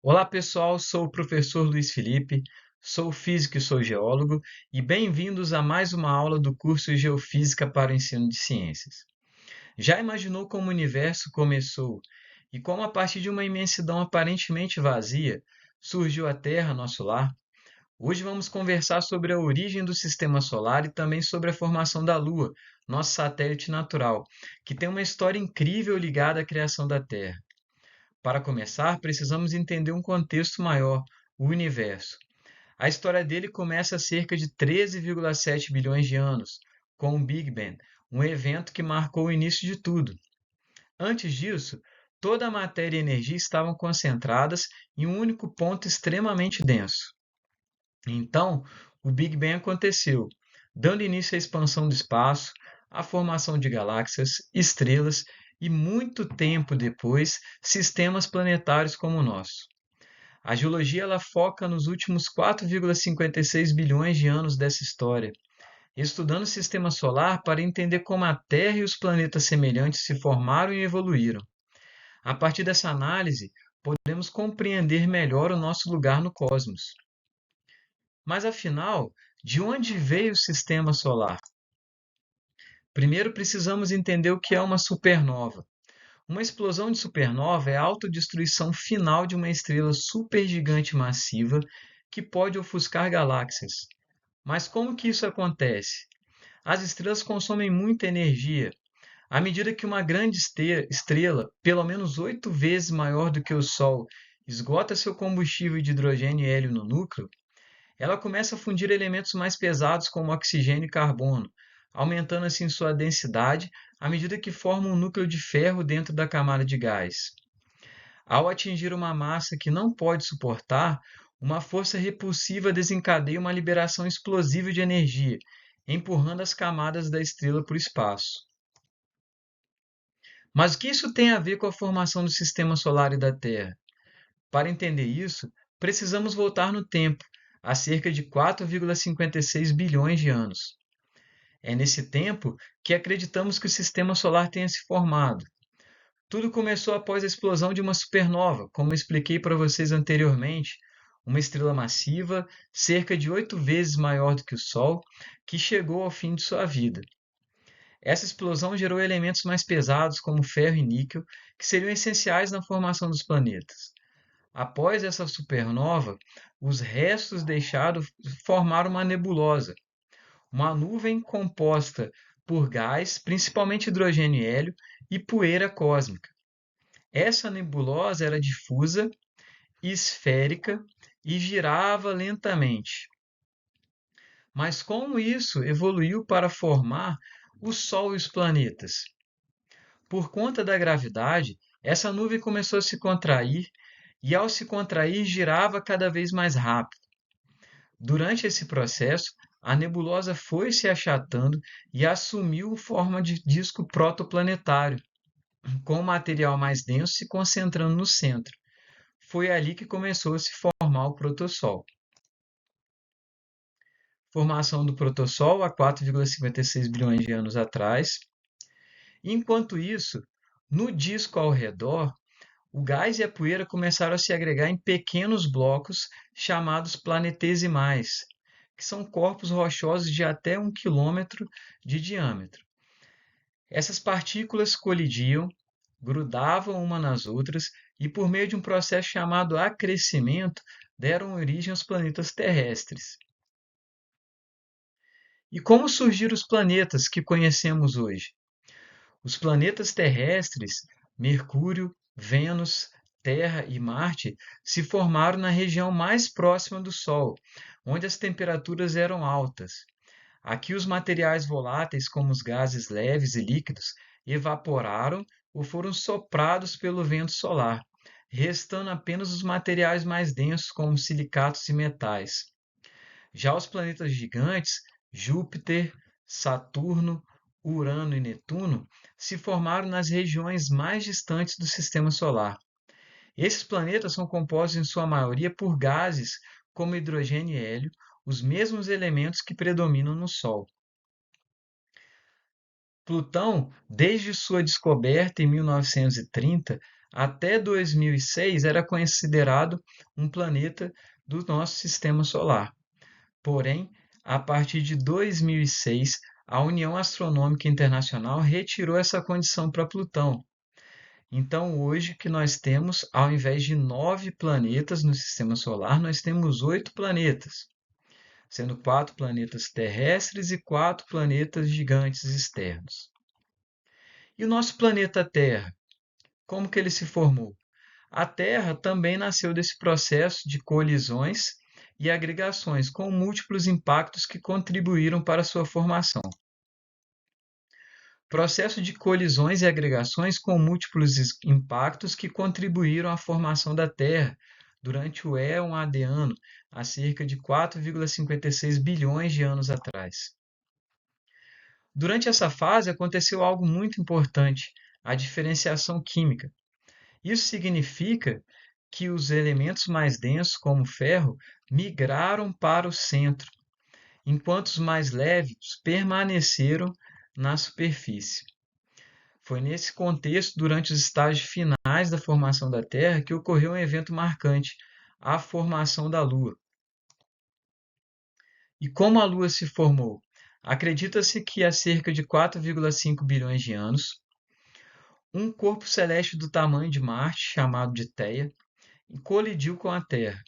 Olá pessoal, sou o professor Luiz Felipe, sou físico e sou geólogo e bem-vindos a mais uma aula do curso Geofísica para o Ensino de Ciências. Já imaginou como o universo começou e como a partir de uma imensidão aparentemente vazia surgiu a Terra, nosso lar? Hoje vamos conversar sobre a origem do Sistema Solar e também sobre a formação da Lua, nosso satélite natural, que tem uma história incrível ligada à criação da Terra. Para começar, precisamos entender um contexto maior, o universo. A história dele começa há cerca de 13,7 bilhões de anos, com o Big Bang, um evento que marcou o início de tudo. Antes disso, toda a matéria e energia estavam concentradas em um único ponto extremamente denso. Então, o Big Bang aconteceu, dando início à expansão do espaço, à formação de galáxias, estrelas e, muito tempo depois, sistemas planetários como o nosso. A geologia ela foca nos últimos 4,56 bilhões de anos dessa história, estudando o sistema solar para entender como a Terra e os planetas semelhantes se formaram e evoluíram. A partir dessa análise, podemos compreender melhor o nosso lugar no cosmos. Mas afinal, de onde veio o sistema solar? Primeiro precisamos entender o que é uma supernova. Uma explosão de supernova é a autodestruição final de uma estrela supergigante massiva que pode ofuscar galáxias. Mas como que isso acontece? As estrelas consomem muita energia. À medida que uma grande estrela, pelo menos 8 vezes maior do que o Sol, esgota seu combustível de hidrogênio e hélio no núcleo, ela começa a fundir elementos mais pesados como oxigênio e carbono, aumentando assim sua densidade à medida que forma um núcleo de ferro dentro da camada de gás. Ao atingir uma massa que não pode suportar, uma força repulsiva desencadeia uma liberação explosiva de energia, empurrando as camadas da estrela para o espaço. Mas o que isso tem a ver com a formação do sistema solar e da Terra? Para entender isso, precisamos voltar no tempo, a cerca de 4,56 bilhões de anos. É nesse tempo que acreditamos que o sistema solar tenha se formado. Tudo começou após a explosão de uma supernova, como eu expliquei para vocês anteriormente, uma estrela massiva, cerca de 8 vezes maior do que o Sol, que chegou ao fim de sua vida. Essa explosão gerou elementos mais pesados, como ferro e níquel, que seriam essenciais na formação dos planetas. Após essa supernova, os restos deixados formaram uma nebulosa, uma nuvem composta por gás, principalmente hidrogênio e hélio, e poeira cósmica. Essa nebulosa era difusa, esférica e girava lentamente. Mas como isso evoluiu para formar o Sol e os planetas? Por conta da gravidade, essa nuvem começou a se contrair e, ao se contrair, girava cada vez mais rápido. Durante esse processo, a nebulosa foi se achatando e assumiu forma de disco protoplanetário, com o material mais denso se concentrando no centro. Foi ali que começou a se formar o protossol. Formação do protossol há 4,56 bilhões de anos atrás. Enquanto isso, no disco ao redor, o gás e a poeira começaram a se agregar em pequenos blocos chamados planetesimais, que são corpos rochosos de até 1 quilômetro de diâmetro. Essas partículas colidiam, grudavam uma nas outras e, por meio de um processo chamado acrescimento, deram origem aos planetas terrestres. E como surgiram os planetas que conhecemos hoje? Os planetas terrestres, Mercúrio, Vênus, Terra e Marte, se formaram na região mais próxima do Sol, onde as temperaturas eram altas. Aqui, os materiais voláteis, como os gases leves e líquidos, evaporaram ou foram soprados pelo vento solar, restando apenas os materiais mais densos, como silicatos e metais. Já os planetas gigantes, Júpiter, Saturno, Urano e Netuno, se formaram nas regiões mais distantes do Sistema Solar. Esses planetas são compostos em sua maioria por gases como hidrogênio e hélio, os mesmos elementos que predominam no Sol. Plutão, desde sua descoberta em 1930, até 2006 era considerado um planeta do nosso sistema solar. Porém, a partir de 2006, a União Astronômica Internacional retirou essa condição para Plutão. Então, hoje que nós temos, ao invés de 9 planetas no sistema solar, nós temos 8 planetas, sendo 4 planetas terrestres e 4 planetas gigantes externos. E o nosso planeta Terra, como que ele se formou? A Terra também nasceu desse processo de colisões e agregações, com múltiplos impactos que contribuíram para a sua formação. Processo de colisões e agregações com múltiplos impactos que contribuíram à formação da Terra durante o éon Adeano, há cerca de 4,56 bilhões de anos atrás. Durante essa fase aconteceu algo muito importante, a diferenciação química. Isso significa que os elementos mais densos, como o ferro, migraram para o centro, enquanto os mais leves permaneceram na superfície. Foi nesse contexto, durante os estágios finais da formação da Terra, que ocorreu um evento marcante, a formação da Lua. E como a Lua se formou? Acredita-se que há cerca de 4,5 bilhões de anos, um corpo celeste do tamanho de Marte, chamado de Theia, colidiu com a Terra.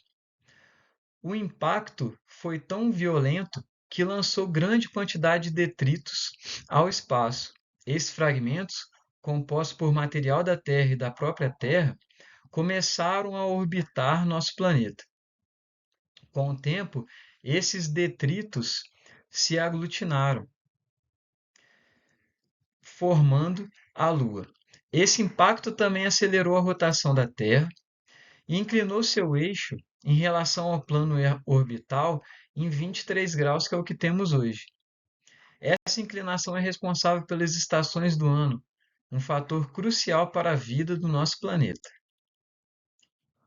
O impacto foi tão violento que lançou grande quantidade de detritos ao espaço. Esses fragmentos, compostos por material da Terra e da própria Terra, começaram a orbitar nosso planeta. Com o tempo, esses detritos se aglutinaram, formando a Lua. Esse impacto também acelerou a rotação da Terra e inclinou seu eixo em relação ao plano orbital em 23 graus, que é o que temos hoje. Essa inclinação é responsável pelas estações do ano, um fator crucial para a vida do nosso planeta.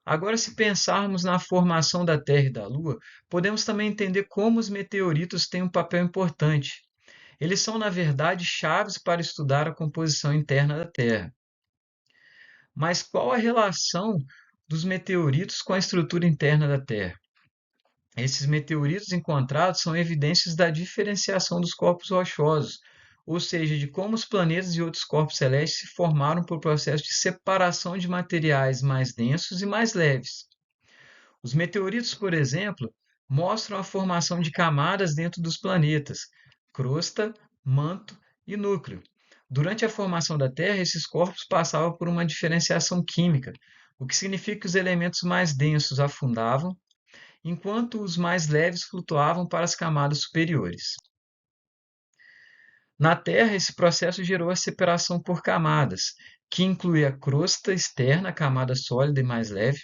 Agora, se pensarmos na formação da Terra e da Lua, podemos também entender como os meteoritos têm um papel importante. Eles são, na verdade, chaves para estudar a composição interna da Terra. Mas qual a relação dos meteoritos com a estrutura interna da Terra? Esses meteoritos encontrados são evidências da diferenciação dos corpos rochosos, ou seja, de como os planetas e outros corpos celestes se formaram por processo de separação de materiais mais densos e mais leves. Os meteoritos, por exemplo, mostram a formação de camadas dentro dos planetas, crosta, manto e núcleo. Durante a formação da Terra, esses corpos passavam por uma diferenciação química, o que significa que os elementos mais densos afundavam, enquanto os mais leves flutuavam para as camadas superiores. Na Terra, esse processo gerou a separação por camadas, que inclui a crosta externa, a camada sólida e mais leve,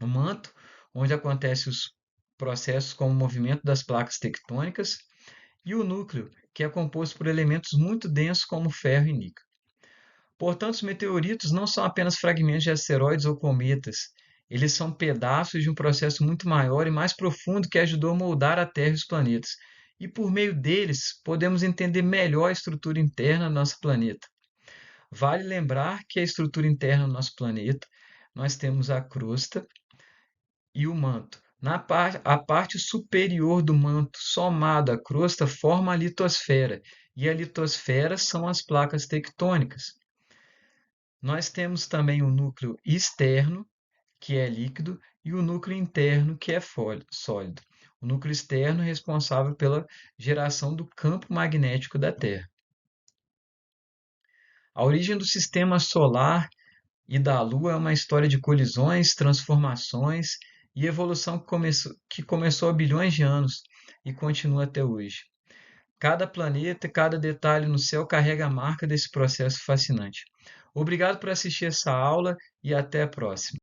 o manto, onde acontecem os processos como o movimento das placas tectônicas, e o núcleo, que é composto por elementos muito densos como ferro e níquel. Portanto, os meteoritos não são apenas fragmentos de asteroides ou cometas, eles são pedaços de um processo muito maior e mais profundo que ajudou a moldar a Terra e os planetas. E por meio deles, podemos entender melhor a estrutura interna do nosso planeta. Vale lembrar que a estrutura interna do nosso planeta, nós temos a crosta e o manto. A parte superior do manto, somado à crosta, forma a litosfera, e a litosfera são as placas tectônicas. Nós temos também o núcleo externo, que é líquido, e o núcleo interno, que é sólido. O núcleo externo é responsável pela geração do campo magnético da Terra. A origem do sistema solar e da Lua é uma história de colisões, transformações e evolução que começou há bilhões de anos e continua até hoje. Cada planeta, cada detalhe no céu carrega a marca desse processo fascinante. Obrigado por assistir essa aula e até a próxima.